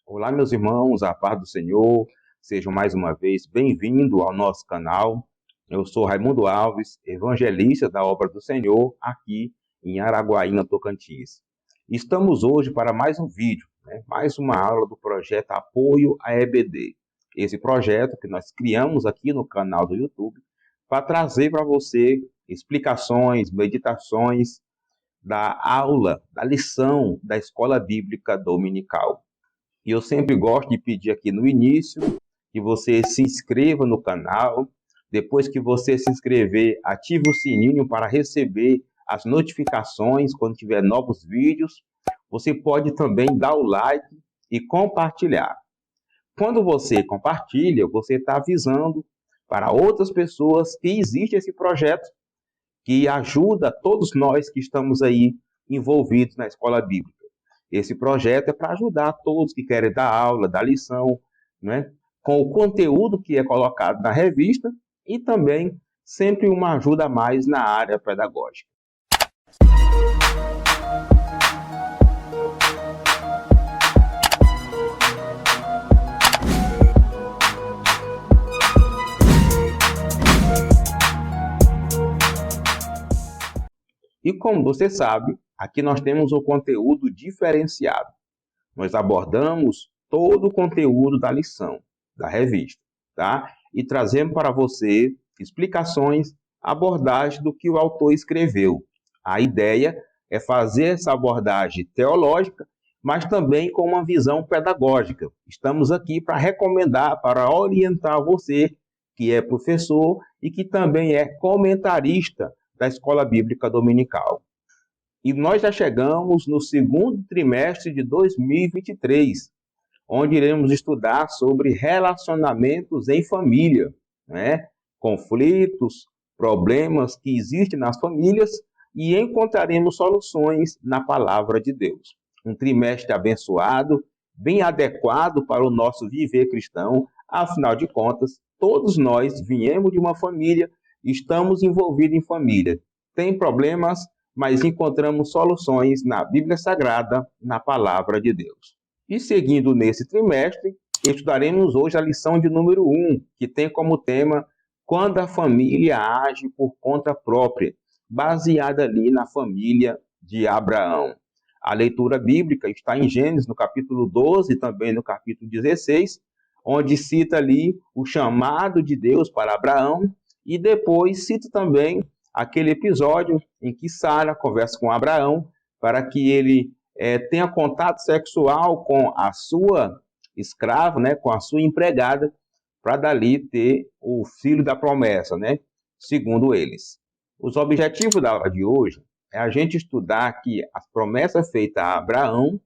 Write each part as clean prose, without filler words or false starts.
Olá, meus irmãos, a paz do Senhor, sejam mais uma vez bem-vindos ao nosso canal. Eu sou Raimundo Alves, evangelista da obra do Senhor, aqui em Araguaína, Tocantins. Estamos hoje para mais um vídeo, mais uma aula do projeto Apoio à EBD. Esse projeto que nós criamos aqui no canal do YouTube para trazer para você explicações, meditações da aula, da lição da Escola Bíblica Dominical. E eu sempre gosto de pedir aqui no início que você se inscreva no canal. Depois que você se inscrever, ative o sininho para receber as notificações quando tiver novos vídeos. Você pode também dar o like e compartilhar. Quando você compartilha, você está avisando para outras pessoas que existe esse projeto que ajuda todos nós que estamos aí envolvidos na escola bíblica. Esse projeto é para ajudar todos que querem dar aula, dar lição, né? Com o conteúdo que é colocado na revista e também sempre uma ajuda a mais na área pedagógica. E como você sabe, aqui nós temos um conteúdo diferenciado. Nós abordamos todo o conteúdo da lição, da revista, tá? E trazemos para você explicações, abordagem do que o autor escreveu. A ideia é fazer essa abordagem teológica, mas também com uma visão pedagógica. Estamos aqui para recomendar, para orientar você, que é professor e que também é comentarista da Escola Bíblica Dominical. E nós já chegamos no segundo trimestre de 2023, onde iremos estudar sobre relacionamentos em família, né? Conflitos, problemas que existem nas famílias e encontraremos soluções na palavra de Deus. Um trimestre abençoado, bem adequado para o nosso viver cristão. Afinal de contas, todos nós viemos de uma família, estamos envolvidos em família. Tem problemas, mas encontramos soluções na Bíblia Sagrada, na Palavra de Deus. E seguindo nesse trimestre, estudaremos hoje a lição de número 1, que tem como tema Quando a família age por conta própria, baseada ali na família de Abraão. A leitura bíblica está em Gênesis, no capítulo 12 e também no capítulo 16, onde cita ali o chamado de Deus para Abraão e depois cita também aquele episódio em que Sara conversa com Abraão para que ele tenha contato sexual com a sua escrava, né, com a sua empregada, para dali ter o filho da promessa, né, segundo eles. Os objetivos da aula de hoje é a gente estudar que as promessas feitas a Abraão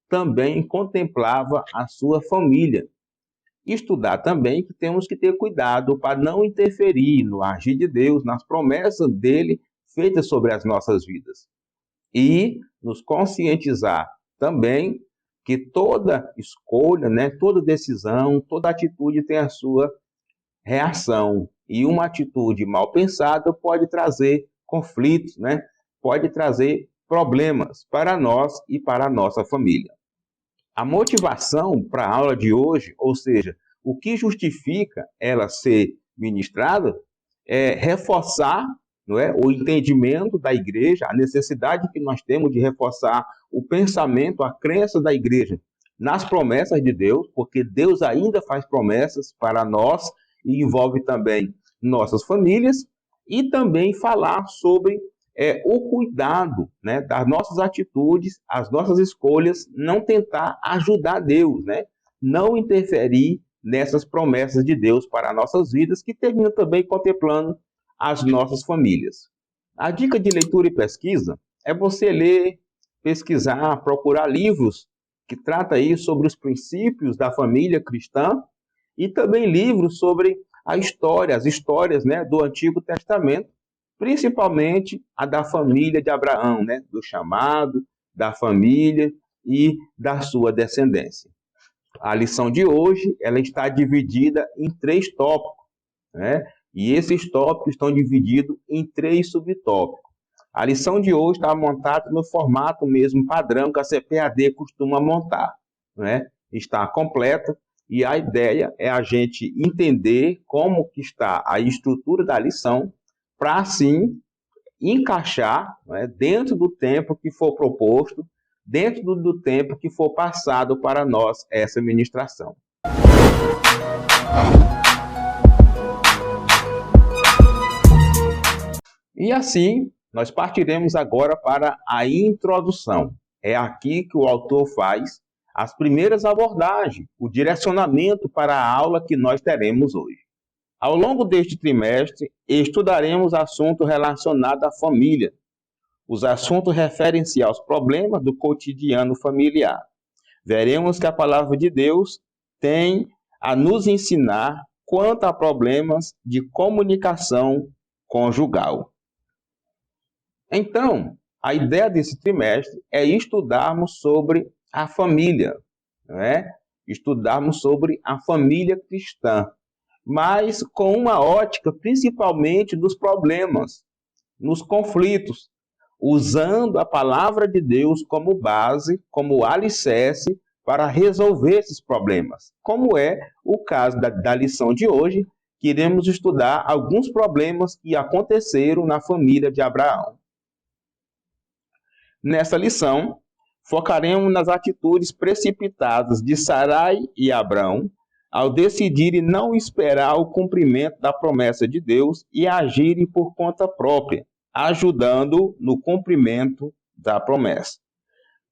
também contemplava a sua família. Estudar também que temos que ter cuidado para não interferir no agir de Deus, nas promessas dele feitas sobre as nossas vidas. E nos conscientizar também que toda escolha, né, toda decisão, toda atitude tem a sua reação. E uma atitude mal pensada pode trazer conflitos, né? Pode trazer problemas para nós e para a nossa família. A motivação para a aula de hoje, ou seja, o que justifica ela ser ministrada, é reforçar, não é, o entendimento da igreja, a necessidade que nós temos de reforçar o pensamento, a crença da igreja nas promessas de Deus, porque Deus ainda faz promessas para nós e envolve também nossas famílias, e também falar sobre o cuidado, né, das nossas atitudes, as nossas escolhas, não tentar ajudar Deus, né, não interferir nessas promessas de Deus para nossas vidas, que terminam também contemplando as nossas famílias. A dica de leitura e pesquisa é você ler, pesquisar, procurar livros que tratam aí sobre os princípios da família cristã e também livros sobre a história, as histórias, né, do Antigo Testamento, principalmente a da família de Abraão, né, do chamado, da família e da sua descendência. A lição de hoje ela está dividida em 3 tópicos, né? E esses tópicos estão divididos em 3 subtópicos. A lição de hoje está montada no formato mesmo padrão que a CPAD costuma montar, né? está completa e a ideia é a gente entender como que está a estrutura da lição para, assim, encaixar, né, dentro do tempo que for proposto, dentro do tempo que for passado para nós essa ministração. E assim, nós partiremos agora para a introdução. É aqui que o autor faz as primeiras abordagens, o direcionamento para a aula que nós teremos hoje. Ao longo deste trimestre, estudaremos assuntos relacionados à família. Os assuntos referem-se aos problemas do cotidiano familiar. Veremos que a palavra de Deus tem a nos ensinar quanto a problemas de comunicação conjugal. Então, a ideia desse trimestre é estudarmos sobre a família, né? Estudarmos sobre a família cristã, mas com uma ótica principalmente dos problemas, nos conflitos, usando a palavra de Deus como base, como alicerce para resolver esses problemas, como é o caso da lição de hoje, que iremos estudar alguns problemas que aconteceram na família de Abraão. Nessa lição, focaremos nas atitudes precipitadas de Sarai e Abrão ao decidirem não esperar o cumprimento da promessa de Deus e agirem por conta própria, ajudando no cumprimento da promessa.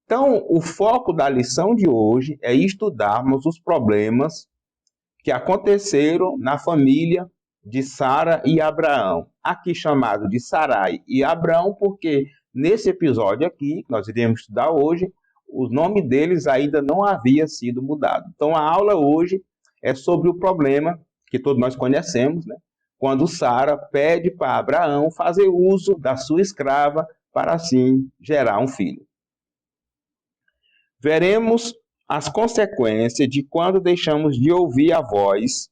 Então, o foco da lição de hoje é estudarmos os problemas que aconteceram na família de Sara e Abraão, aqui chamado de Sarai e Abrão, porque nesse episódio aqui, que nós iremos estudar hoje, o nome deles ainda não havia sido mudado. Então, a aula hoje é sobre o problema que todos nós conhecemos, né? Quando Sara pede para Abraão fazer uso da sua escrava para assim gerar um filho. Veremos as consequências de quando deixamos de ouvir a voz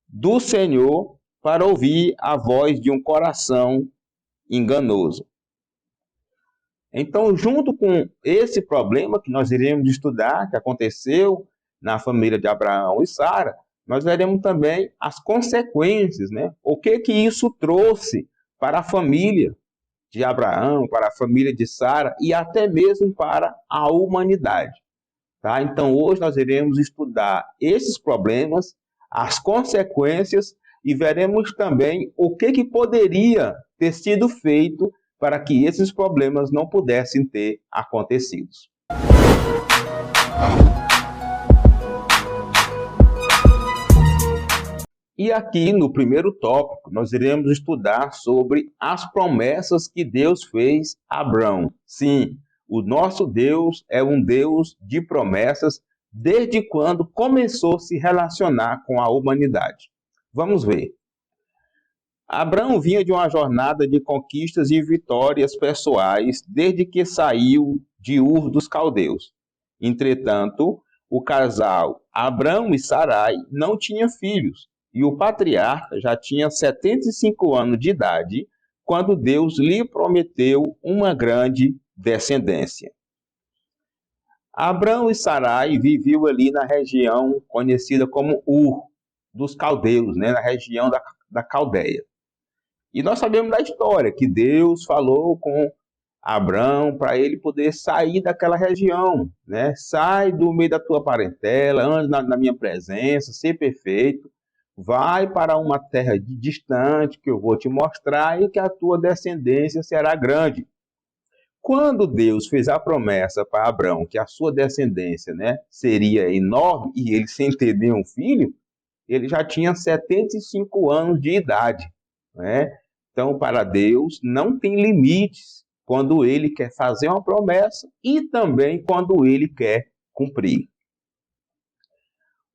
do Senhor para ouvir a voz de um coração enganoso. Então, junto com esse problema que nós iremos estudar, que aconteceu na família de Abraão e Sara, nós veremos também as consequências, né? O que isso trouxe para a família de Abraão, para a família de Sara e até mesmo para a humanidade. Tá? Então, hoje nós iremos estudar esses problemas, as consequências e veremos também o que poderia ter sido feito para que esses problemas não pudessem ter acontecido. E aqui no primeiro tópico nós iremos estudar sobre as promessas que Deus fez a Abrão. Sim, o nosso Deus é um Deus de promessas desde quando começou a se relacionar com a humanidade. Vamos ver. Abrão vinha de uma jornada de conquistas e vitórias pessoais desde que saiu de Ur dos Caldeus. Entretanto, o casal Abrão e Sarai não tinha filhos e o patriarca já tinha 75 anos de idade quando Deus lhe prometeu uma grande descendência. Abrão e Sarai viviam ali na região conhecida como Ur dos Caldeus, né, na região da Caldeia. E nós sabemos da história, que Deus falou com Abrão para ele poder sair daquela região, né? Sai do meio da tua parentela, ande na minha presença, ser perfeito, vai para uma terra distante que eu vou te mostrar e que a tua descendência será grande. Quando Deus fez a promessa para Abrão que a sua descendência, né, seria enorme e ele sem ter nenhum filho, ele já tinha 75 anos de idade, né? Então, para Deus, não tem limites quando Ele quer fazer uma promessa e também quando Ele quer cumprir.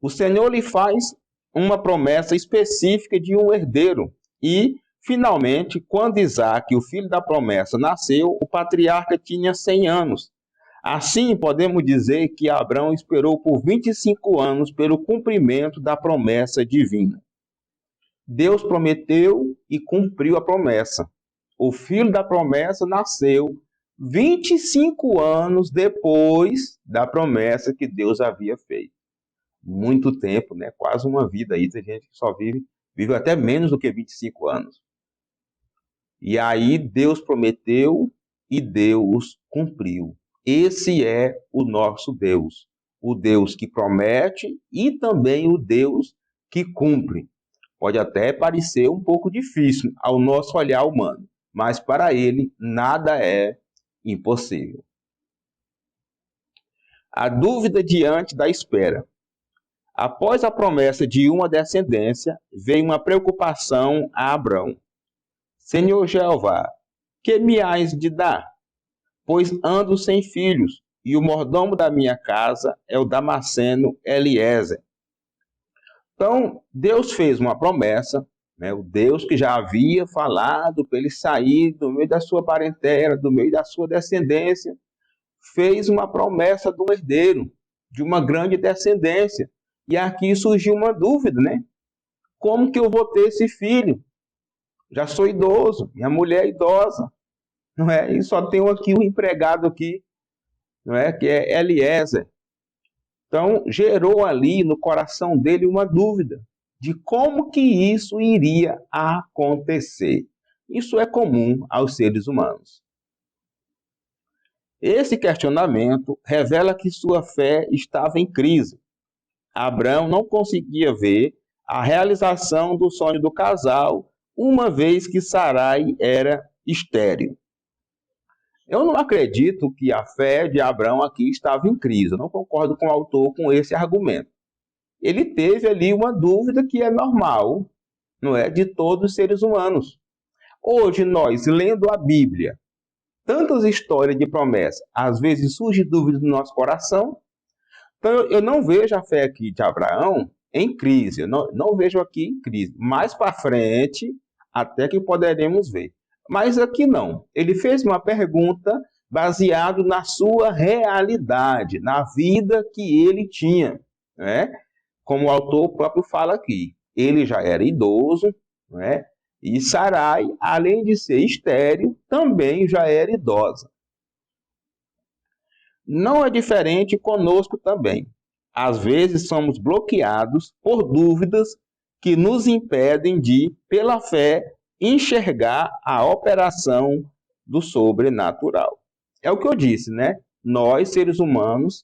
O Senhor lhe faz uma promessa específica de um herdeiro e, finalmente, quando Isaque, o filho da promessa, nasceu, o patriarca tinha 100 anos. Assim, podemos dizer que Abrão esperou por 25 anos pelo cumprimento da promessa divina. Deus prometeu e cumpriu a promessa. O filho da promessa nasceu 25 anos depois da promessa que Deus havia feito. muito tempo, né? Quase uma vida aí, tem gente que só vive até menos do que 25 anos. E aí Deus prometeu e Deus cumpriu. Esse é o nosso Deus, o Deus que promete e também o Deus que cumpre. Pode até parecer um pouco difícil ao nosso olhar humano, mas para ele nada é impossível. A dúvida diante da espera. Após a promessa de uma descendência, veio uma preocupação a Abrão. Senhor Jeová, que me hás de dar? Pois ando sem filhos, e o mordomo da minha casa é o Damasceno Eliezer. Então, Deus fez uma promessa, né? O Deus que já havia falado para ele sair do meio da sua parentela, do meio da sua descendência, fez uma promessa do herdeiro, de uma grande descendência. E aqui surgiu uma dúvida, né? Como que eu vou ter esse filho? Já sou idoso, minha mulher é idosa, não é? E só tenho aqui um empregado aqui, não é? Que é Eliezer. Então, gerou ali no coração dele uma dúvida de como que isso iria acontecer. Isso é comum aos seres humanos. Esse questionamento revela que sua fé estava em crise. Abraão não conseguia ver a realização do sonho do casal, uma vez que Sarai era estéril. Eu não acredito que a fé de Abraão aqui estava em crise. Eu não concordo com o autor com esse argumento. Ele teve ali uma dúvida que é normal, não é, de todos os seres humanos. Hoje nós, lendo a Bíblia, tantas histórias de promessa, às vezes surge dúvida no nosso coração. Então eu não vejo a fé aqui de Abraão em crise. Eu não vejo aqui em crise. Mais para frente, até que poderemos ver. Mas aqui não. Ele fez uma pergunta baseado na sua realidade, na vida que ele tinha, né? Como o autor próprio fala aqui. Ele já era idoso, né? E Sarai, além de ser estéril, também já era idosa. Não é diferente conosco também. Às vezes somos bloqueados por dúvidas que nos impedem de, pela fé, enxergar a operação do sobrenatural. É o que eu disse, né? Nós, seres humanos,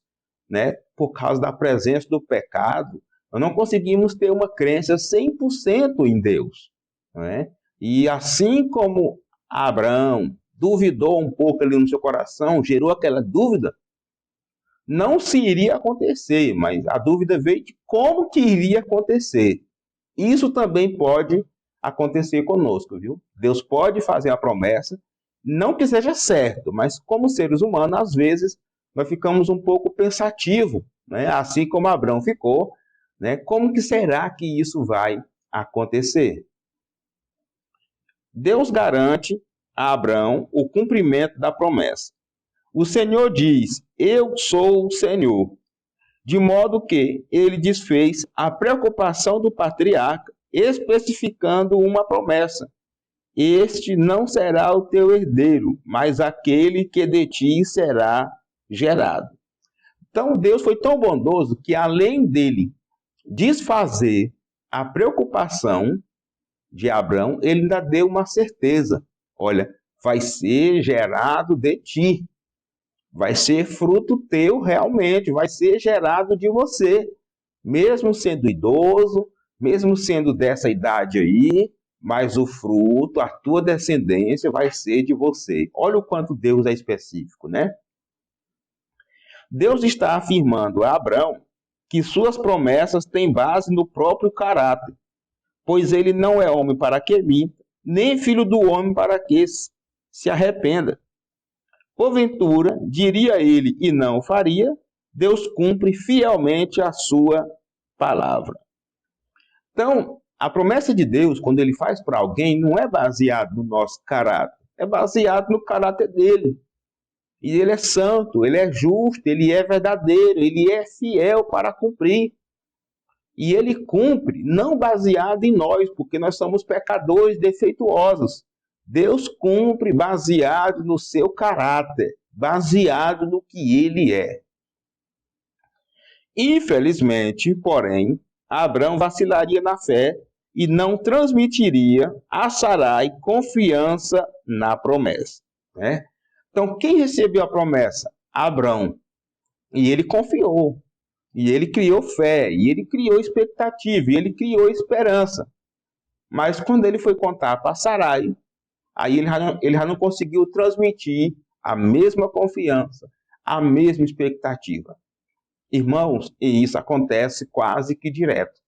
né, por causa da presença do pecado, nós não conseguimos ter uma crença 100% em Deus, né? E assim como Abraão duvidou um pouco ali no seu coração, gerou aquela dúvida, não se iria acontecer, mas a dúvida veio de como que iria acontecer. Isso também pode acontecer conosco, viu? Deus pode fazer a promessa, não que seja certo, mas como seres humanos, às vezes, nós ficamos um pouco pensativos, né? Assim como Abraão ficou, né? Como que será que isso vai acontecer? Deus garante a Abraão o cumprimento da promessa. O Senhor diz, eu sou o Senhor, de modo que ele desfez a preocupação do patriarca, especificando uma promessa. Este não será o teu herdeiro, mas aquele que de ti será gerado. Então Deus foi tão bondoso que, além dele desfazer a preocupação de Abraão, ele ainda deu uma certeza. Olha, vai ser gerado de ti. Vai ser fruto teu realmente, vai ser gerado de você. Mesmo sendo idoso, mesmo sendo dessa idade aí, mas o fruto, a tua descendência vai ser de você. Olha o quanto Deus é específico, né? Deus está afirmando a Abraão que suas promessas têm base no próprio caráter, pois ele não é homem para que minta, nem filho do homem para que se arrependa. Porventura, diria ele e não o faria, Deus cumpre fielmente a sua palavra. Então, a promessa de Deus, quando ele faz para alguém, não é baseado no nosso caráter, é baseado no caráter dele. E ele é santo, ele é justo, ele é verdadeiro, ele é fiel para cumprir. E ele cumpre, não baseado em nós, porque nós somos pecadores defeituosos. Deus cumpre baseado no seu caráter, baseado no que ele é. Infelizmente, porém, Abrão vacilaria na fé e não transmitiria a Sarai confiança na promessa, né? Então, quem recebeu a promessa? Abrão. E ele confiou, e ele criou fé, e ele criou expectativa, e ele criou esperança. Mas quando ele foi contar para Sarai, aí ele já não conseguiu transmitir a mesma confiança, a mesma expectativa. Irmãos, e isso acontece quase que direto.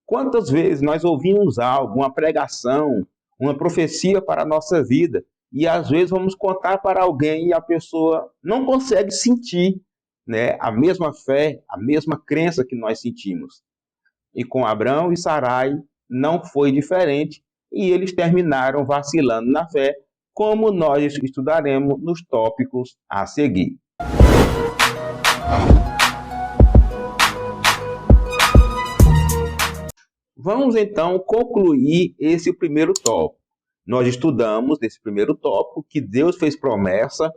Quantas vezes nós ouvimos algo, uma pregação, uma profecia para a nossa vida, e às vezes vamos contar para alguém e a pessoa não consegue sentir, né, a mesma fé, a mesma crença que nós sentimos. E com Abrão e Sarai não foi diferente, e eles terminaram vacilando na fé, como nós estudaremos nos tópicos a seguir. Vamos então concluir esse primeiro tópico. Nós estudamos nesse primeiro tópico que Deus fez promessa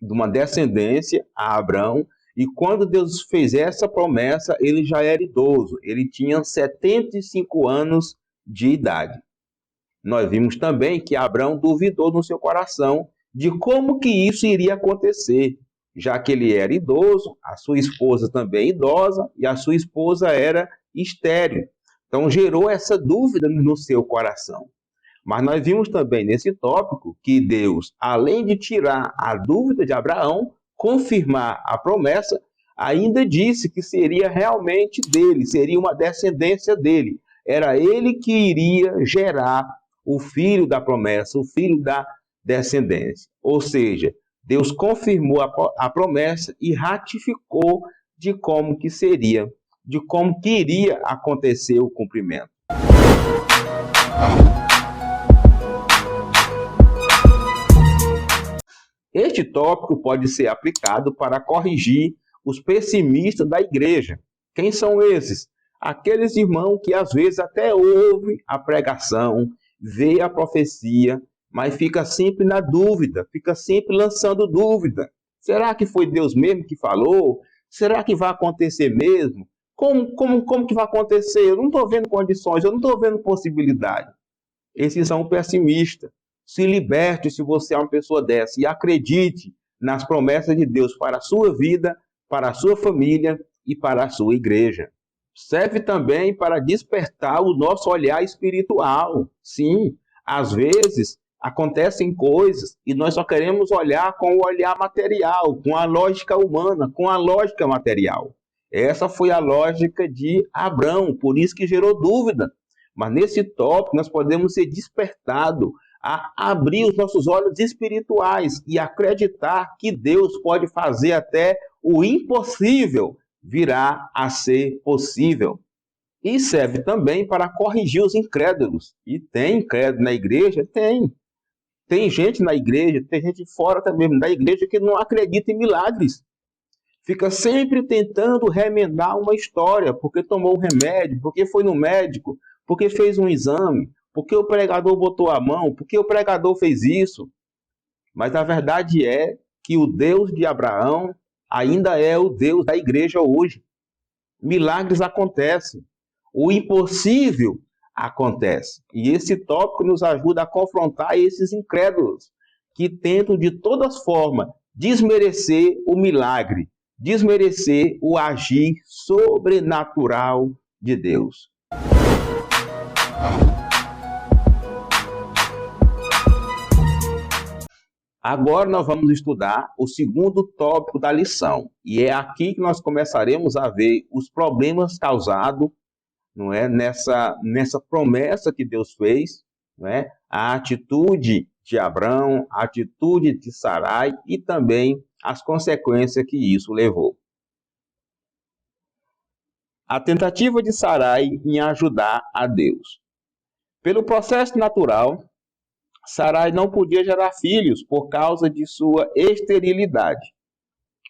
de uma descendência a Abrão, e quando Deus fez essa promessa, ele já era idoso, ele tinha 75 anos de idade. Nós vimos também que Abrão duvidou no seu coração de como que isso iria acontecer, já que ele era idoso, a sua esposa também idosa, e a sua esposa era estéril. Então gerou essa dúvida no seu coração. Mas nós vimos também nesse tópico que Deus, além de tirar a dúvida de Abraão, confirmar a promessa, ainda disse que seria realmente dele, seria uma descendência dele. Era ele que iria gerar o filho da promessa, o filho da descendência. Ou seja, Deus confirmou a promessa e ratificou de como que seria, de como que iria acontecer o cumprimento. Este tópico pode ser aplicado para corrigir os pessimistas da igreja. Quem são esses? Aqueles irmãos que às vezes até ouvem a pregação, vê a profecia, mas fica sempre na dúvida, fica sempre lançando dúvida. Será que foi Deus mesmo que falou? Será que vai acontecer mesmo? Como que vai acontecer? Eu não estou vendo condições, eu não estou vendo possibilidade. Esses são pessimistas. Se liberte se você é uma pessoa dessa e acredite nas promessas de Deus para a sua vida, para a sua família e para a sua igreja. Serve também para despertar o nosso olhar espiritual. Sim, às vezes acontecem coisas e nós só queremos olhar com o olhar material, com a lógica humana, com a lógica material. Essa foi a lógica de Abrão, por isso que gerou dúvida. Mas nesse tópico nós podemos ser despertados a abrir os nossos olhos espirituais e acreditar que Deus pode fazer até o impossível virá a ser possível. E serve também para corrigir os incrédulos. E tem incrédulo na igreja? Tem. Tem gente na igreja, tem gente fora também da igreja que não acredita em milagres. Fica sempre tentando remendar uma história, porque tomou um remédio, porque foi no médico, porque fez um exame, porque o pregador botou a mão, porque o pregador fez isso. Mas a verdade é que o Deus de Abraão ainda é o Deus da igreja hoje. Milagres acontecem. O impossível acontece. E esse tópico nos ajuda a confrontar esses incrédulos que tentam de todas formas desmerecer o milagre, desmerecer o agir sobrenatural de Deus. Agora nós vamos estudar o segundo tópico da lição. E é aqui que nós começaremos a ver os problemas causados, não é, nessa promessa que Deus fez, não é, a atitude de Abrão, a atitude de Sarai e também as consequências que isso levou. A tentativa de Sarai em ajudar a Deus. Pelo processo natural, Sarai não podia gerar filhos por causa de sua esterilidade.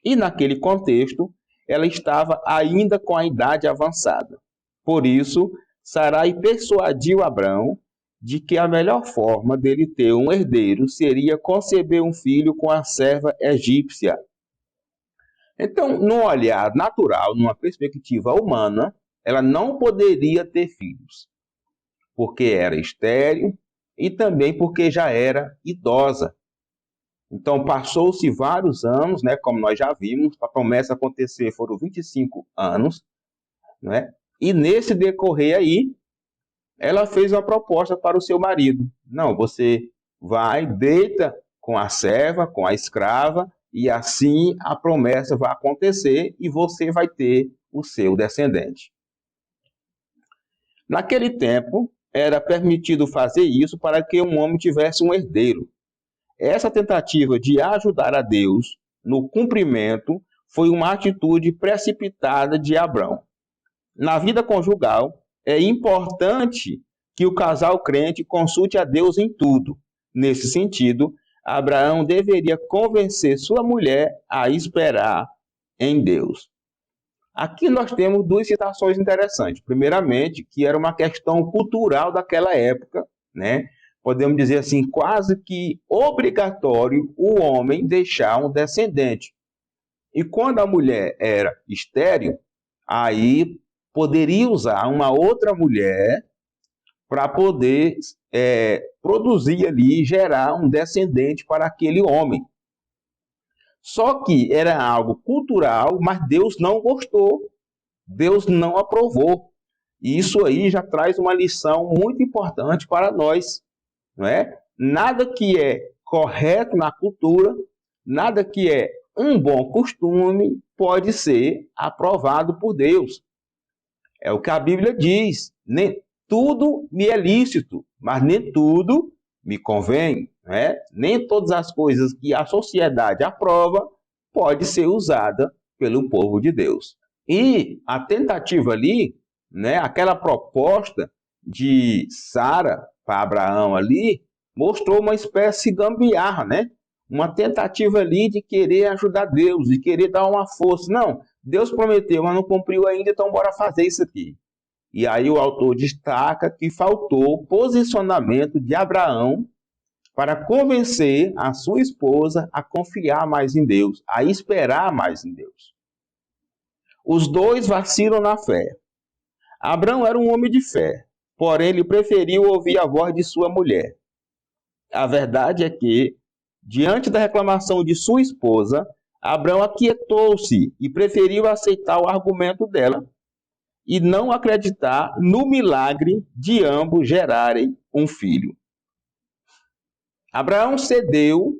E naquele contexto, ela estava ainda com a idade avançada. Por isso, Sarai persuadiu Abrão de que a melhor forma dele ter um herdeiro seria conceber um filho com a serva egípcia. Então, no olhar natural, numa perspectiva humana, ela não poderia ter filhos, porque era estéril e também porque já era idosa. Então, passou-se vários anos, né, como nós já vimos, para a promessa acontecer foram 25 anos, né? E nesse decorrer aí, ela fez uma proposta para o seu marido. Não, você vai, deita com a serva, com a escrava, e assim a promessa vai acontecer e você vai ter o seu descendente. Naquele tempo, era permitido fazer isso para que um homem tivesse um herdeiro. Essa tentativa de ajudar a Deus no cumprimento foi uma atitude precipitada de Abrão. Na vida conjugal, é importante que o casal crente consulte a Deus em tudo. Nesse sentido, Abraão deveria convencer sua mulher a esperar em Deus. Aqui nós temos duas citações interessantes. Primeiramente, que era uma questão cultural daquela época, né? Podemos dizer assim, quase que obrigatório o homem deixar um descendente. E quando a mulher era estéril, aí poderia usar uma outra mulher para poder produzir ali, gerar um descendente para aquele homem. Só que era algo cultural, mas Deus não gostou, Deus não aprovou. E isso aí já traz uma lição muito importante para nós, não é? Nada que é correto na cultura, nada que é um bom costume pode ser aprovado por Deus. É o que a Bíblia diz. Nem tudo me é lícito, mas nem tudo me convém. Né? Nem todas as coisas que a sociedade aprova pode ser usada pelo povo de Deus. E a tentativa ali, né, aquela proposta de Sara para Abraão ali, mostrou uma espécie de gambiarra, né? Uma tentativa ali de querer ajudar Deus, de querer dar uma força. Não, Deus prometeu, mas não cumpriu ainda, então bora fazer isso aqui. E aí o autor destaca que faltou posicionamento de Abraão para convencer a sua esposa a confiar mais em Deus, a esperar mais em Deus. Os dois vacilam na fé. Abraão era um homem de fé, porém ele preferiu ouvir a voz de sua mulher. A verdade é que, diante da reclamação de sua esposa, Abraão aquietou-se e preferiu aceitar o argumento dela e não acreditar no milagre de ambos gerarem um filho. Abraão cedeu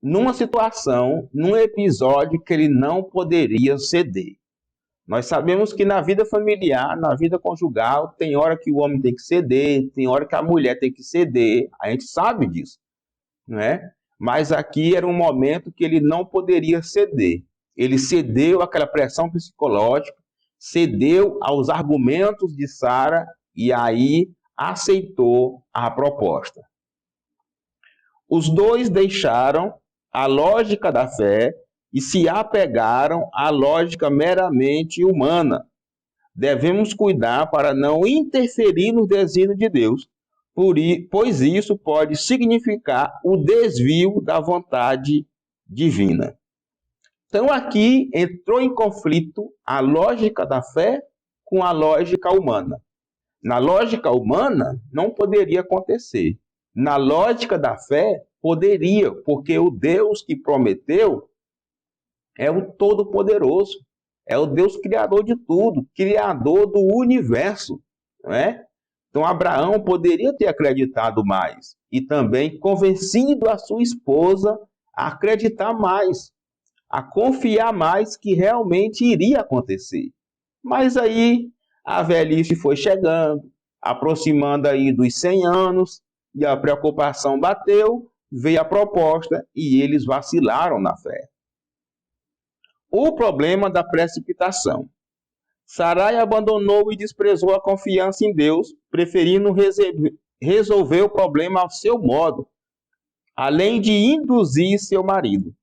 numa situação, num episódio que ele não poderia ceder. Nós sabemos que na vida familiar, na vida conjugal, tem hora que o homem tem que ceder, tem hora que a mulher tem que ceder, a gente sabe disso, não é? Mas aqui era um momento que ele não poderia ceder. Ele cedeu àquela pressão psicológica, cedeu aos argumentos de Sara e aí aceitou a proposta. Os dois deixaram a lógica da fé e se apegaram à lógica meramente humana. Devemos cuidar para não interferir no desígnio de Deus, pois isso pode significar o desvio da vontade divina. Então aqui entrou em conflito a lógica da fé com a lógica humana. Na lógica humana não poderia acontecer. Na lógica da fé poderia, porque o Deus que prometeu é o Todo-Poderoso, é o Deus criador de tudo, criador do universo, não é? Então Abraão poderia ter acreditado mais e também convencido a sua esposa a acreditar mais, a confiar mais que realmente iria acontecer. Mas aí a velhice foi chegando, aproximando aí dos 100 anos, e a preocupação bateu, veio a proposta e eles vacilaram na fé. O problema da precipitação. Sarai abandonou e desprezou a confiança em Deus, preferindo resolver o problema ao seu modo, além de induzir seu marido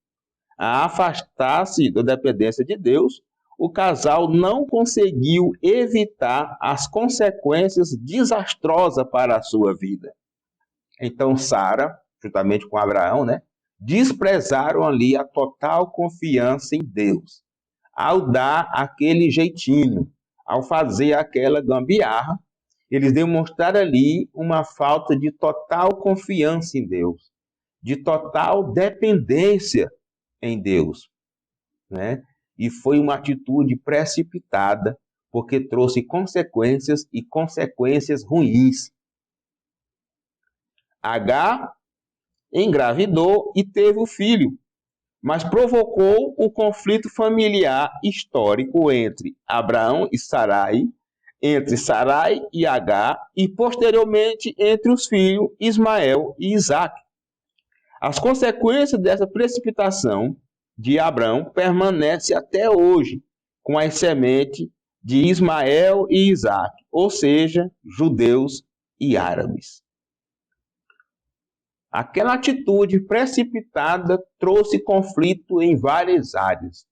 a afastar-se da dependência de Deus. O casal não conseguiu evitar as consequências desastrosas para a sua vida. Então Sara, juntamente com Abraão, né, desprezaram ali a total confiança em Deus. ao dar aquele jeitinho, ao fazer aquela gambiarra, eles demonstraram ali uma falta de total confiança em Deus, de total dependência em Deus, né? E foi uma atitude precipitada, porque trouxe consequências e consequências ruins. Agar engravidou e teve o filho, mas provocou o conflito familiar histórico entre Abraão e Sarai, entre Sarai e Agar e, posteriormente, entre os filhos Ismael e Isaque. As consequências dessa precipitação de Abraão permanecem até hoje com as sementes de Ismael e Isaque, ou seja, judeus e árabes. Aquela atitude precipitada trouxe conflito em várias áreas.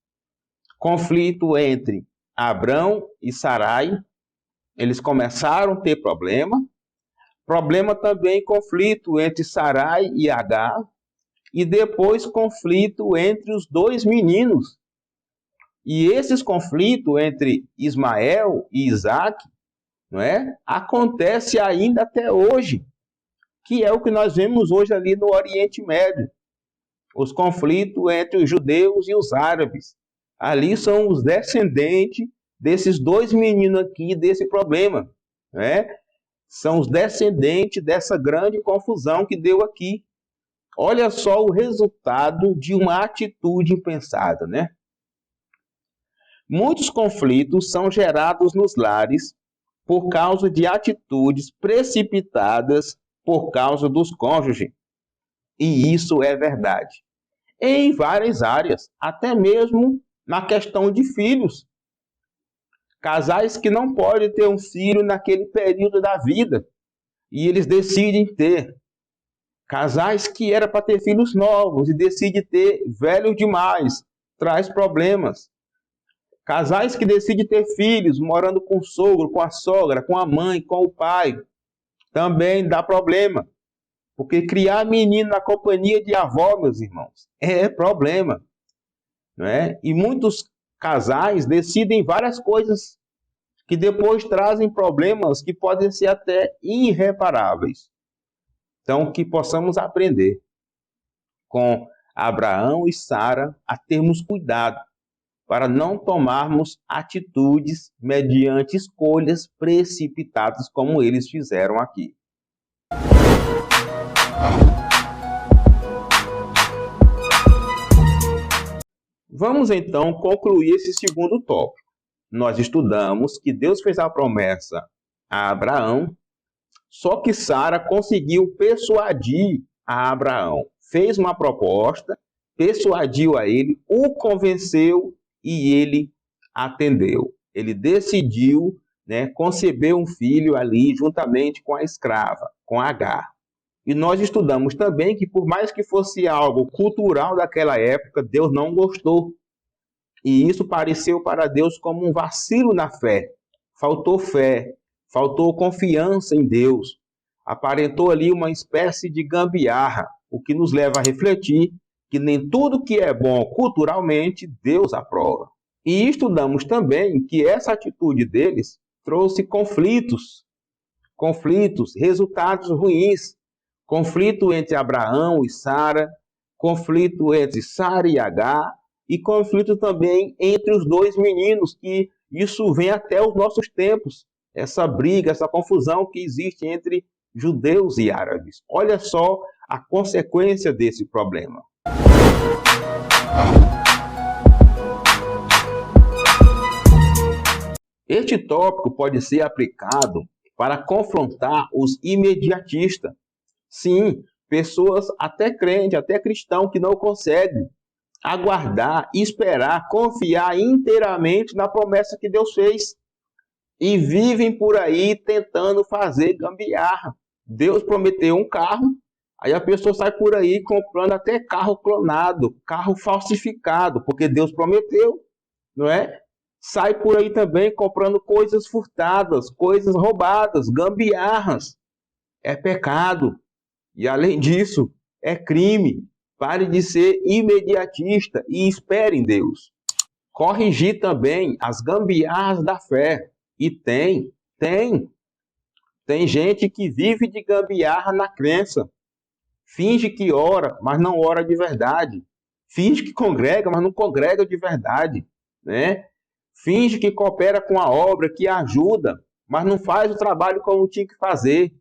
Conflito entre Abrão e Sarai, eles começaram a ter problema. Problema também, conflito entre Sarai e Agar. E depois conflito entre os dois meninos. E esses conflitos entre Ismael e Isaque, não é? Acontece ainda até hoje, que é o que nós vemos hoje ali no Oriente Médio. Os conflitos entre os judeus e os árabes. Ali são os descendentes desses dois meninos aqui, desse problema, né? São os descendentes dessa grande confusão que deu aqui. Olha só o resultado de uma atitude impensada, né? Muitos conflitos são gerados nos lares por causa de atitudes precipitadas por causa dos cônjuges. E isso é verdade. Em várias áreas, até mesmo na questão de filhos. Casais que não podem ter um filho naquele período da vida e eles decidem ter. Casais que era para ter filhos novos e decidem ter velhos demais, traz problemas. Casais que decidem ter filhos morando com o sogro, com a sogra, com a mãe, com o pai, também dá problema. Porque criar menino na companhia de avó, meus irmãos, é problema. Não é? E muitos casais decidem várias coisas que depois trazem problemas que podem ser até irreparáveis. Então, que possamos aprender com Abraão e Sara a termos cuidado para não tomarmos atitudes mediante escolhas precipitadas como eles fizeram aqui. Vamos então concluir esse segundo tópico. Nós estudamos que Deus fez a promessa a Abraão, só que Sara conseguiu persuadir a Abraão. Fez uma proposta, persuadiu a ele, o convenceu e ele atendeu. Ele decidiu, conceber um filho ali juntamente com a escrava, com Agar. E nós estudamos também que por mais que fosse algo cultural daquela época, Deus não gostou. E isso pareceu para Deus como um vacilo na fé. Fé, faltou confiança em Deus. Aparentou ali uma espécie de gambiarra, o que nos leva a refletir que nem tudo que é bom culturalmente, Deus aprova. E estudamos também que essa atitude deles trouxe conflitos, resultados ruins. Conflito entre Abraão e Sara, conflito entre Sara e Agar, e conflito também entre os dois meninos, que isso vem até os nossos tempos. Essa briga, essa confusão que existe entre judeus e árabes. Olha só a consequência desse problema. Este tópico pode ser aplicado para confrontar os imediatistas. Sim, pessoas até crentes, até cristãos que não conseguem aguardar, esperar, confiar inteiramente na promessa que Deus fez. E vivem por aí tentando fazer gambiarra. Deus prometeu um carro, aí a pessoa sai por aí comprando até carro clonado, carro falsificado, porque Deus prometeu, não é? Sai por aí também comprando coisas furtadas, coisas roubadas, gambiarras. É pecado. E além disso, é crime. Pare de ser imediatista e espere em Deus. corrigir também as gambiarras da fé. E tem gente que vive de gambiarra na crença. Finge que ora, mas não ora de verdade. Finge que congrega, mas não congrega de verdade, né? Finge que coopera com a obra, que ajuda, mas não faz o trabalho como tinha que fazer.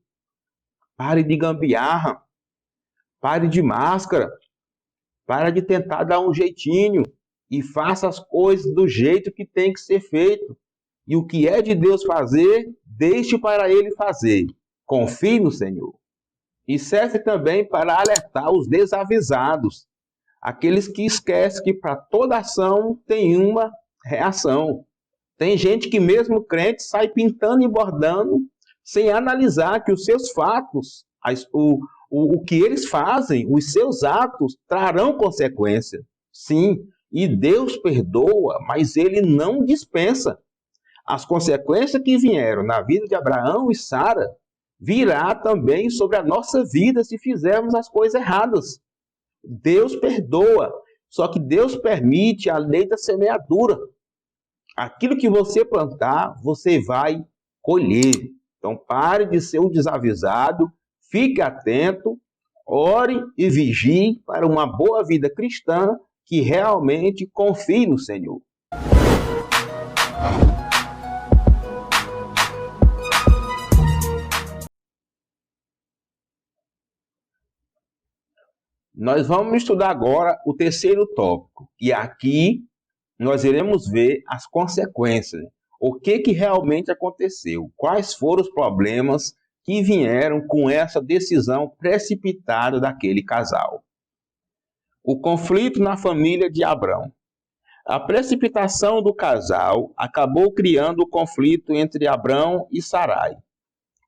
Pare de gambiarra, pare de máscara, pare de tentar dar um jeitinho e faça as coisas do jeito que tem que ser feito. E o que é de Deus fazer, deixe para Ele fazer. Confie no Senhor. E serve também para alertar os desavisados, aqueles que esquecem que para toda ação tem uma reação. Tem gente que mesmo crente sai pintando e bordando sem analisar que os seus fatos, o que eles fazem, os seus atos trarão consequência. Sim, e Deus perdoa, mas Ele não dispensa. As consequências que vieram na vida de Abraão e Sara virá também sobre a nossa vida se fizermos as coisas erradas. Deus perdoa, só que Deus permite a lei da semeadura. Aquilo que você plantar, você vai colher. Então pare de ser um desavisado, fique atento, ore e vigie para uma boa vida cristã que realmente confie no Senhor. Nós vamos estudar agora o terceiro tópico. E aqui nós iremos ver as consequências. O que realmente aconteceu? Quais foram os problemas que vieram com essa decisão precipitada daquele casal? O conflito na família de Abrão. A precipitação do casal acabou criando o conflito entre Abrão e Sarai,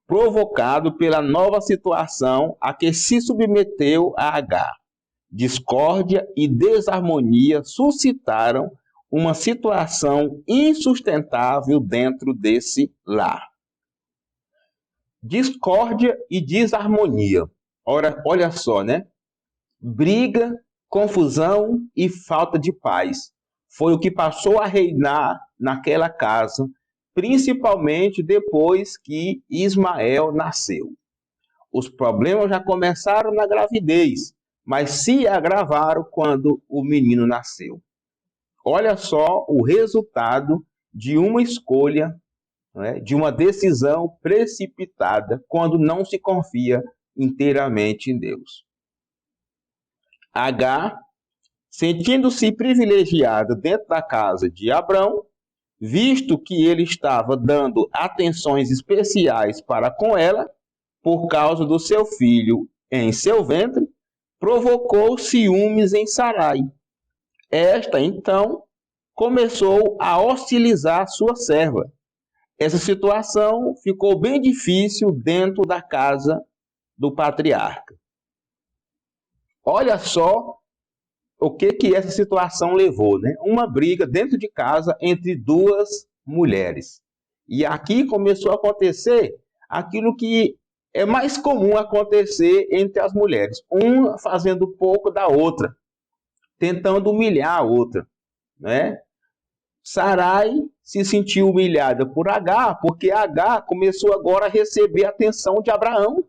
provocado pela nova situação a que se submeteu a Agar. Discórdia e desarmonia suscitaram uma situação insustentável dentro desse lar. Discórdia e desarmonia. Olha só, né? Briga, confusão e falta de paz. Foi o que passou a reinar naquela casa, principalmente depois que Ismael nasceu. Os problemas já começaram na gravidez, mas se agravaram quando o menino nasceu. Olha só o resultado de uma escolha, né, de uma decisão precipitada quando não se confia inteiramente em Deus. Agar, sentindo-se privilegiada dentro da casa de Abrão, visto que ele estava dando atenções especiais para com ela, por causa do seu filho em seu ventre, provocou ciúmes em Sarai. Esta, então, começou a hostilizar sua serva. Essa situação ficou bem difícil dentro da casa do patriarca. Olha só o que essa situação levou, né? Uma briga dentro de casa entre duas mulheres. E aqui começou a acontecer aquilo que é mais comum acontecer entre as mulheres. Uma fazendo pouco da outra, tentando humilhar a outra, né? Sarai se sentiu humilhada por Agar, porque Agar começou agora a receber a atenção de Abraão,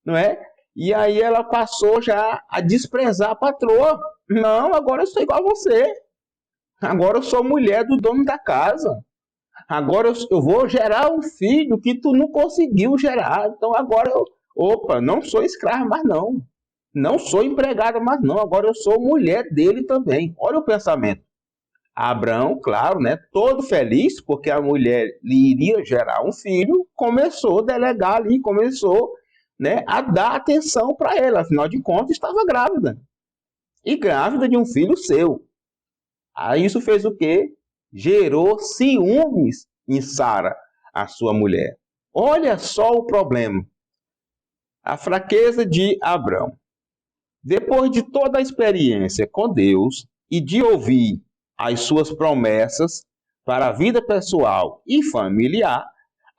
não é? E aí ela passou já a desprezar a patroa. Não, agora eu sou igual a você. Agora eu sou mulher do dono da casa. Agora eu vou gerar um filho que tu não conseguiu gerar. Então agora não sou escrava mais não. Não sou empregada mais não. Agora eu sou mulher dele também. Olha o pensamento. Abraão, claro, né, todo feliz, porque a mulher lhe iria gerar um filho, começou a delegar ali, começou, né, a dar atenção para ela. Afinal de contas, estava grávida. E grávida de um filho seu. Aí isso fez o quê? Gerou ciúmes em Sara, a sua mulher. Olha só o problema. A fraqueza de Abrão. Depois de toda a experiência com Deus e de ouvir as suas promessas para a vida pessoal e familiar,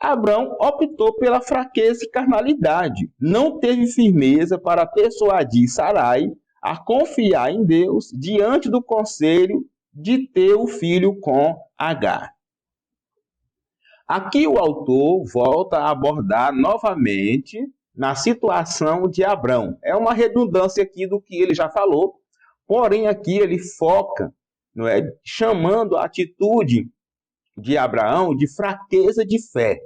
Abrão optou pela fraqueza e carnalidade. Não teve firmeza para persuadir Sarai a confiar em Deus diante do conselho de ter o filho com Agar. Aqui o autor volta a abordar novamente na situação de Abrão. É uma redundância aqui do que ele já falou, porém aqui ele foca, não é, chamando a atitude de Abraão de fraqueza de fé,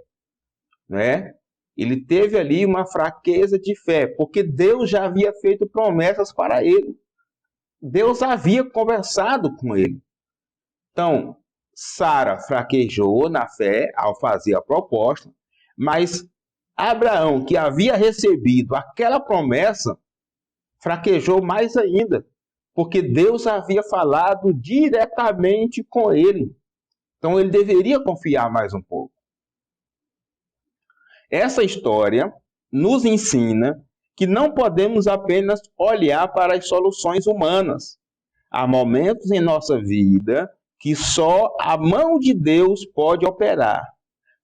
não é? Ele teve ali uma fraqueza de fé, porque Deus já havia feito promessas para ele. Deus havia conversado com ele. Então, Sara fraquejou na fé ao fazer a proposta, mas Abraão, que havia recebido aquela promessa, fraquejou mais ainda, porque Deus havia falado diretamente com ele. Então, ele deveria confiar mais um pouco. Essa história nos ensina que não podemos apenas olhar para as soluções humanas. Há momentos em nossa vida que só a mão de Deus pode operar.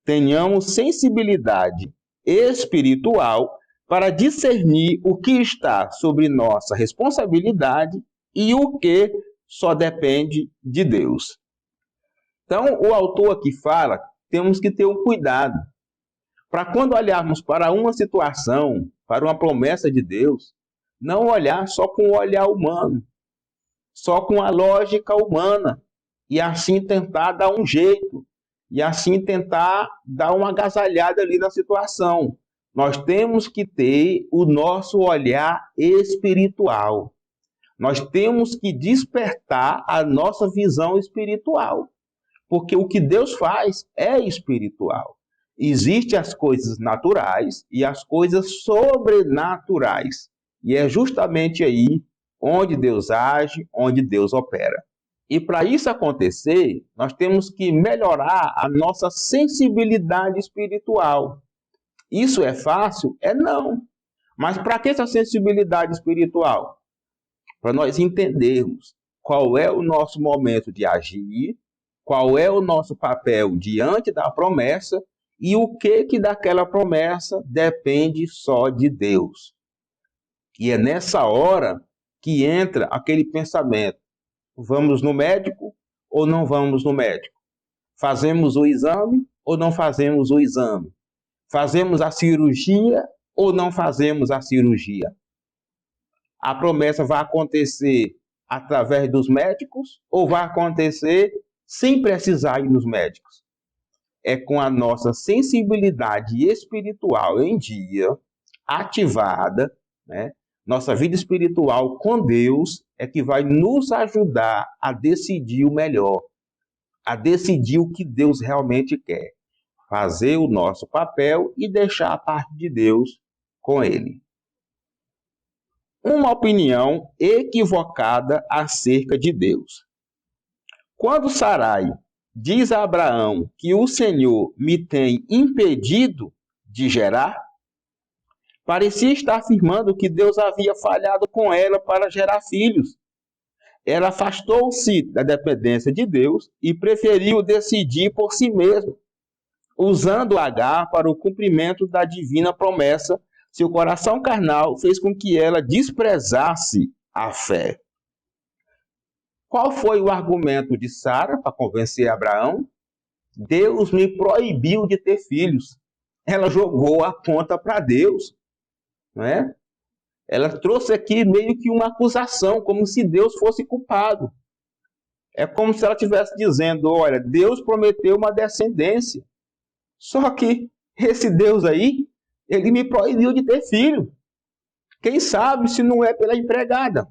Tenhamos sensibilidade espiritual para discernir o que está sobre nossa responsabilidade e o que só depende de Deus. Então, o autor aqui fala, temos que ter um cuidado. Para quando olharmos para uma situação, para uma promessa de Deus, não olhar só com o olhar humano, só com a lógica humana, e assim tentar dar um jeito, e assim tentar dar uma agasalhada ali na situação. Nós temos que ter o nosso olhar espiritual. Nós temos que despertar a nossa visão espiritual, porque o que Deus faz é espiritual. Existem as coisas naturais e as coisas sobrenaturais. E é justamente aí onde Deus age, onde Deus opera. E para isso acontecer, nós temos que melhorar a nossa sensibilidade espiritual. Isso é fácil? É não. Mas para que essa sensibilidade espiritual? Para nós entendermos qual é o nosso momento de agir, qual é o nosso papel diante da promessa e o que daquela promessa depende só de Deus. E é nessa hora que entra aquele pensamento: vamos no médico ou não vamos no médico? Fazemos o exame ou não fazemos o exame? Fazemos a cirurgia ou não fazemos a cirurgia? A promessa vai acontecer através dos médicos ou vai acontecer sem precisar ir nos médicos? É com a nossa sensibilidade espiritual em dia, ativada, né? Nossa vida espiritual com Deus é que vai nos ajudar a decidir o melhor, a decidir o que Deus realmente quer, fazer o nosso papel e deixar a parte de Deus com Ele. Uma opinião equivocada acerca de Deus. Quando Sarai diz a Abraão que o Senhor me tem impedido de gerar, parecia estar afirmando que Deus havia falhado com ela para gerar filhos. Ela afastou-se da dependência de Deus e preferiu decidir por si mesma, usando Agar para o cumprimento da divina promessa. Seu coração carnal fez com que ela desprezasse a fé. Qual foi o argumento de Sara para convencer Abraão? Deus me proibiu de ter filhos. Ela jogou a conta para Deus, não é? Ela trouxe aqui meio que uma acusação, como se Deus fosse culpado. É como se ela estivesse dizendo: olha, Deus prometeu uma descendência. Só que esse Deus aí, ele me proibiu de ter filho. Quem sabe se não é pela empregada?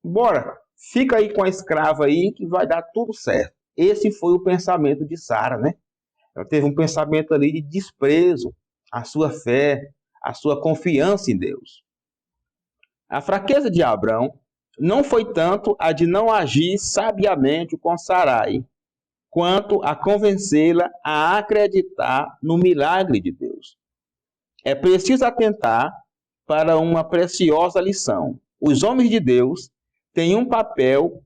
Bora, fica aí com a escrava aí que vai dar tudo certo. Esse foi o pensamento de Sara, né? Ela teve um pensamento ali de desprezo à sua fé, à sua confiança em Deus. A fraqueza de Abrão não foi tanto a de não agir sabiamente com Sarai, quanto a convencê-la a acreditar no milagre de Deus. É preciso atentar para uma preciosa lição. Os homens de Deus têm um papel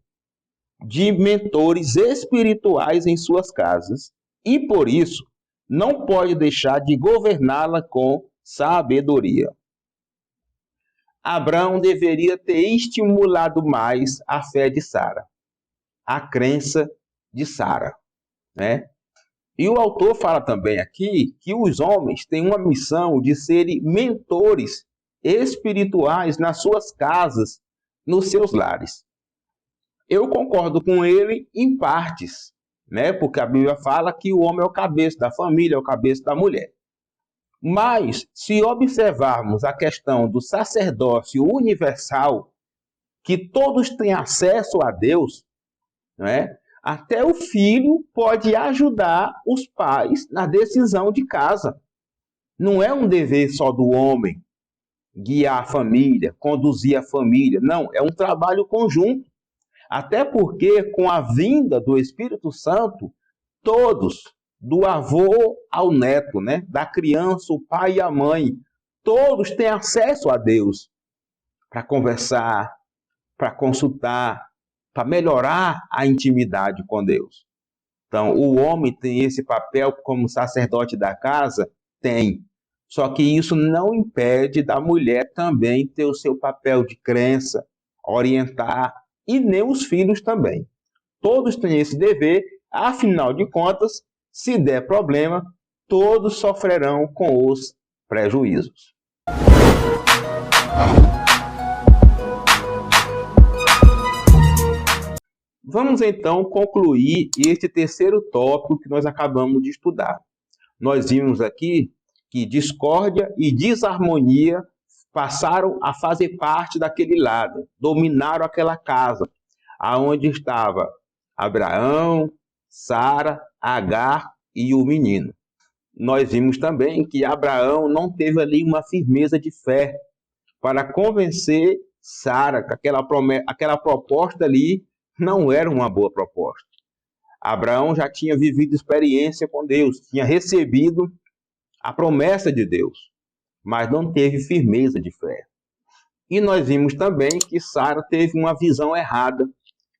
de mentores espirituais em suas casas e, por isso, não pode deixar de governá-la com sabedoria. Abrão deveria ter estimulado mais a fé de Sara. a crença de Sara, né? E o autor fala também aqui que os homens têm uma missão de serem mentores espirituais nas suas casas, nos seus lares. Eu concordo com ele em partes, né? Porque a Bíblia fala que o homem é o cabeça da família, é o cabeça da mulher. Mas, se observarmos a questão do sacerdócio universal, que todos têm acesso a Deus, né? Até o filho pode ajudar os pais na decisão de casa. Não é um dever só do homem guiar a família, conduzir a família. Não, é um trabalho conjunto. Até porque, com a vinda do Espírito Santo, todos, do avô ao neto, né? Da criança, o pai e a mãe, todos têm acesso a Deus para conversar, para consultar, para melhorar a intimidade com Deus. Então, o homem tem esse papel como sacerdote da casa? Tem. Só que isso não impede da mulher também ter o seu papel de crença, orientar, e nem os filhos também. Todos têm esse dever, afinal de contas, se der problema, todos sofrerão com os prejuízos. Vamos então concluir este terceiro tópico que nós acabamos de estudar. Nós vimos aqui que discórdia e desarmonia passaram a fazer parte daquele lado, dominaram aquela casa, aonde estava Abraão, Sara, Agar e o menino. Nós vimos também que Abraão não teve ali uma firmeza de fé para convencer Sara que aquela proposta ali não era uma boa proposta. Abraão já tinha vivido experiência com Deus, tinha recebido a promessa de Deus, mas não teve firmeza de fé. E nós vimos também que Sara teve uma visão errada,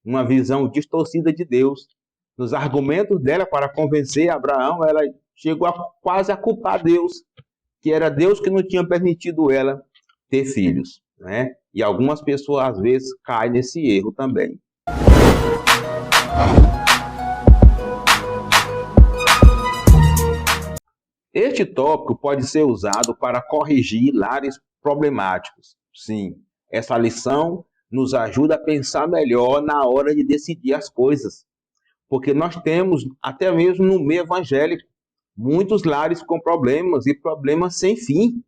uma visão distorcida de Deus. Nos argumentos dela para convencer Abraão, ela chegou quase a culpar Deus, que era Deus que não tinha permitido ela ter filhos, né? E algumas pessoas às vezes caem nesse erro também. Este tópico pode ser usado para corrigir lares problemáticos. Sim, essa lição nos ajuda a pensar melhor na hora de decidir as coisas. Porque nós temos, até mesmo no meio evangélico, muitos lares com problemas e problemas sem fim.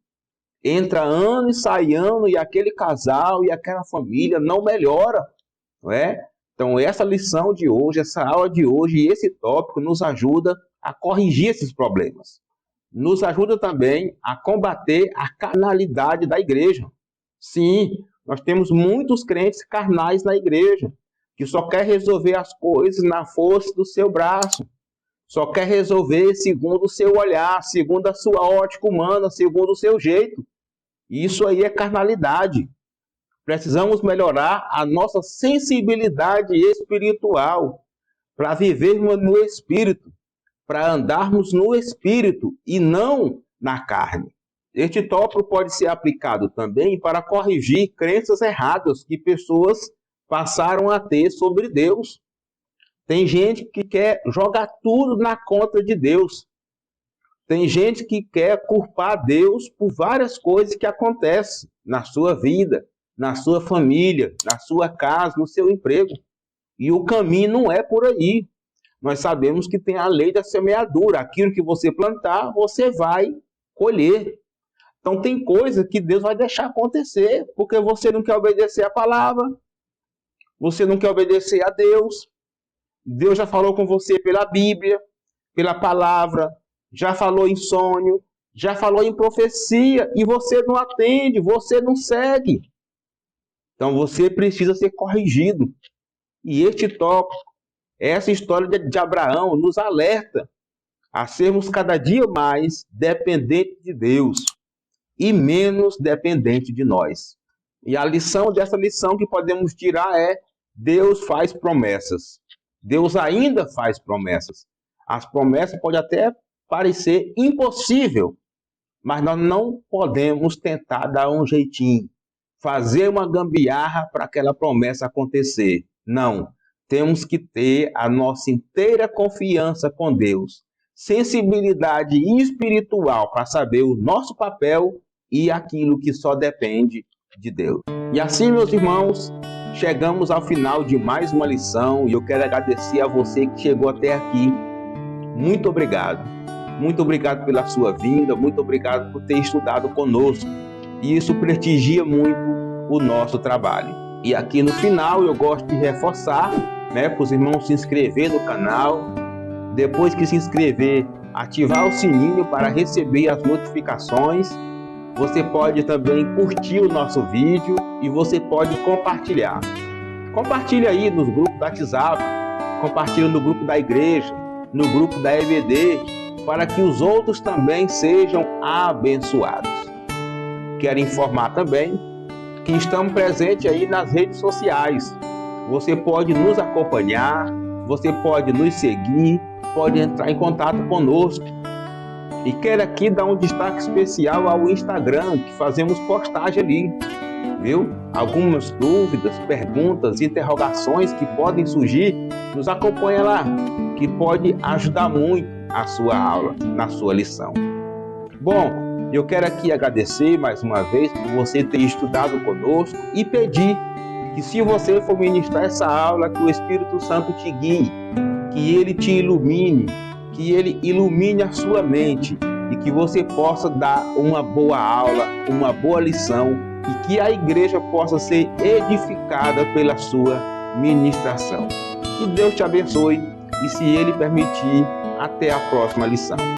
Entra ano e sai ano e aquele casal e aquela família não melhora, não é? Então essa lição de hoje, essa aula de hoje e esse tópico nos ajuda a corrigir esses problemas. Nos ajuda também a combater a carnalidade da igreja. Sim, nós temos muitos crentes carnais na igreja, que só quer resolver as coisas na força do seu braço, só quer resolver segundo o seu olhar, segundo a sua ótica humana, segundo o seu jeito. Isso aí é carnalidade. Precisamos melhorar a nossa sensibilidade espiritual para vivermos no Espírito, para andarmos no Espírito e não na carne. Este tópico pode ser aplicado também para corrigir crenças erradas que pessoas passaram a ter sobre Deus. Tem gente que quer jogar tudo na conta de Deus. Tem gente que quer culpar Deus por várias coisas que acontecem na sua vida, na sua família, na sua casa, no seu emprego. E o caminho não é por aí. Nós sabemos que tem a lei da semeadura. Aquilo que você plantar, você vai colher. Então tem coisa que Deus vai deixar acontecer, porque você não quer obedecer a palavra, você não quer obedecer a Deus. Deus já falou com você pela Bíblia, pela palavra, já falou em sonho, já falou em profecia, e você não atende, você não segue. Então você precisa ser corrigido. E este tópico, essa história de Abraão nos alerta a sermos cada dia mais dependentes de Deus e menos dependentes de nós. E a lição dessa lição que podemos tirar é: Deus faz promessas. Deus ainda faz promessas. As promessas podem até parecer impossível, mas nós não podemos tentar dar um jeitinho, fazer uma gambiarra para aquela promessa acontecer. Não. temos que ter a nossa inteira confiança com Deus, sensibilidade espiritual para saber o nosso papel e aquilo que só depende de Deus. E assim, meus irmãos, chegamos ao final de mais uma lição e eu quero agradecer a você que chegou até aqui. Muito obrigado. Muito obrigado pela sua vinda, muito obrigado por ter estudado conosco. E isso prestigia muito o nosso trabalho. E aqui no final eu gosto de reforçar, para os irmãos se inscrever no canal. Depois que se inscrever, ativar o sininho para receber as notificações. Você pode também curtir o nosso vídeo e você pode compartilhar. Compartilha aí nos grupos do WhatsApp, compartilha no grupo da igreja, no grupo da EBD, para que os outros também sejam abençoados. Quero informar também que estamos presentes aí nas redes sociais. Você pode nos acompanhar, você pode nos seguir, pode entrar em contato conosco. E quero aqui dar um destaque especial ao Instagram, que fazemos postagem ali, viu? Algumas dúvidas, perguntas, interrogações que podem surgir, nos acompanha lá, que pode ajudar muito a sua aula, na sua lição. Bom, eu quero aqui agradecer mais uma vez por você ter estudado conosco e pedir que, se você for ministrar essa aula, que o Espírito Santo te guie, que ele te ilumine, que ele ilumine a sua mente e que você possa dar uma boa aula, uma boa lição e que a igreja possa ser edificada pela sua ministração. Que Deus te abençoe e, se ele permitir, até a próxima lição.